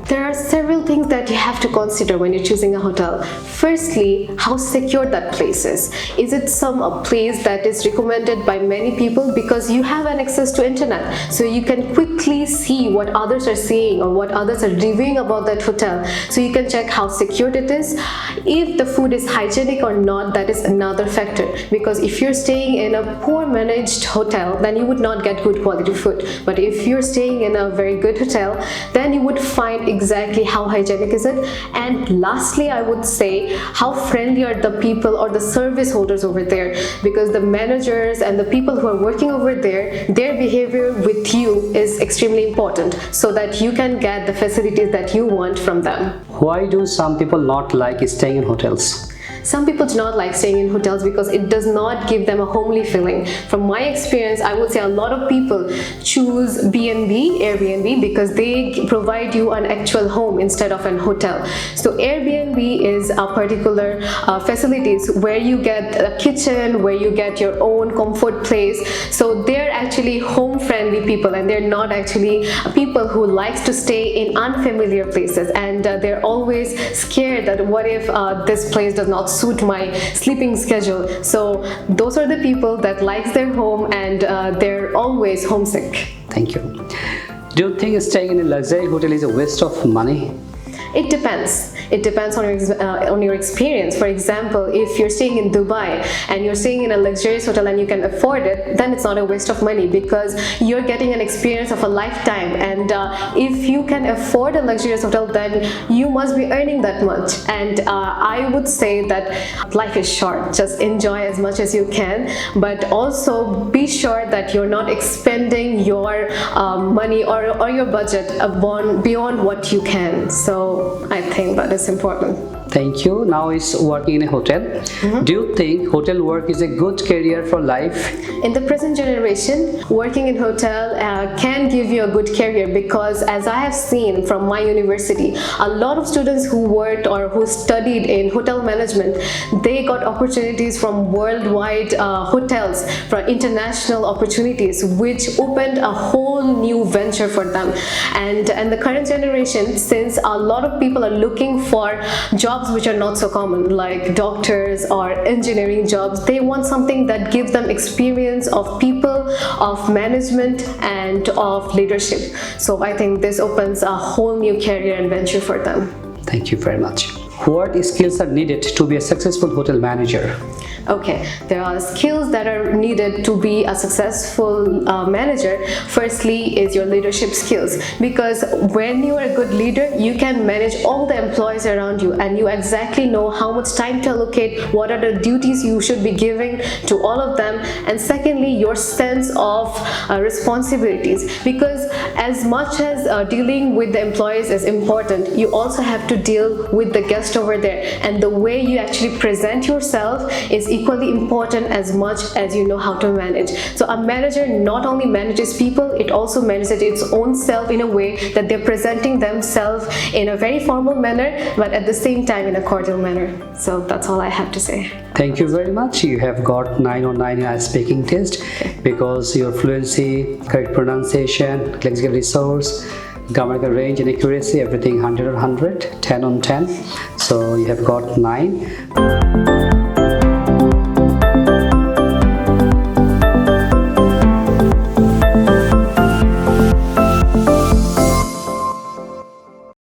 There are several things that you have to consider when you're choosing a hotel. Firstly, how secure that place is. Is it a place that is recommended by many people? Because you have an access to internet, so you can quickly see what others are saying or what others are reviewing about that hotel. So you can check how secure it is. If the food is hygienic or not, that is another factor. Because if you're staying in a poor managed hotel, then you would not get good quality food. But if you're staying in a very good hotel, then you would find exactly how hygienic is it. And lastly, I would say how friendly are the people or the service holders over there, because the managers and the people who are working over there, their behavior with you is extremely important, so that you can get the facilities that you want from them. Why do some people not like staying in hotels? Some people do not like staying in hotels because it does not give them a homely feeling. From my experience, I would say a lot of people choose B&B, Airbnb, because they provide you an actual home instead of an hotel. So Airbnb is a particular facilities where you get a kitchen, where you get your own comfort place. So they're actually home-friendly people, and they're not actually people who likes to stay in unfamiliar places, and they're always scared that what if this place does not suit my sleeping schedule. So those are the people that likes their home, and they're always homesick. Thank you. Do you think staying in a luxury hotel is a waste of money? It depends. It depends on your experience. For example, if you're staying in Dubai and you're staying in a luxurious hotel and you can afford it, then it's not a waste of money, because you're getting an experience of a lifetime. And if you can afford a luxurious hotel, then you must be earning that much. And I would say that life is short. Just enjoy as much as you can, but also be sure that you're not expending your money or your budget beyond what you can. So I think that is important. Thank you. Now is working in a hotel. Do you think hotel work is a good career for life? In the present generation, working in hotel can give you a good career, because as I have seen from my university, a lot of students who worked or who studied in hotel management, they got opportunities from worldwide hotels, from international opportunities, which opened a whole new venture for them. And the current generation, since a lot of people are looking for jobs which are not so common, like doctors or engineering jobs, they want something that gives them experience of people, of management, and of leadership. So I think this opens a whole new career and venture for them. Thank you very much. What skills are needed to be a successful hotel manager? Okay, there are skills that are needed to be a successful manager. Firstly is your leadership skills, because when you are a good leader, you can manage all the employees around you, and you exactly know how much time to allocate, what are the duties you should be giving to all of them. And secondly, your sense of responsibilities, because as much as dealing with the employees is important, you also have to deal with the guest over there, and the way you actually present yourself is equally important as much as you know how to manage. So a manager not only manages people, it also manages its own self in a way that they're presenting themselves in a very formal manner, but at the same time in a cordial manner. So that's all I have to say. Thank you very much. You have got 9 on 9 in IELTS speaking test, because your fluency, correct pronunciation, lexical resource, grammatical range and accuracy, everything 100 on 100, 10 on 10. So you have got 9.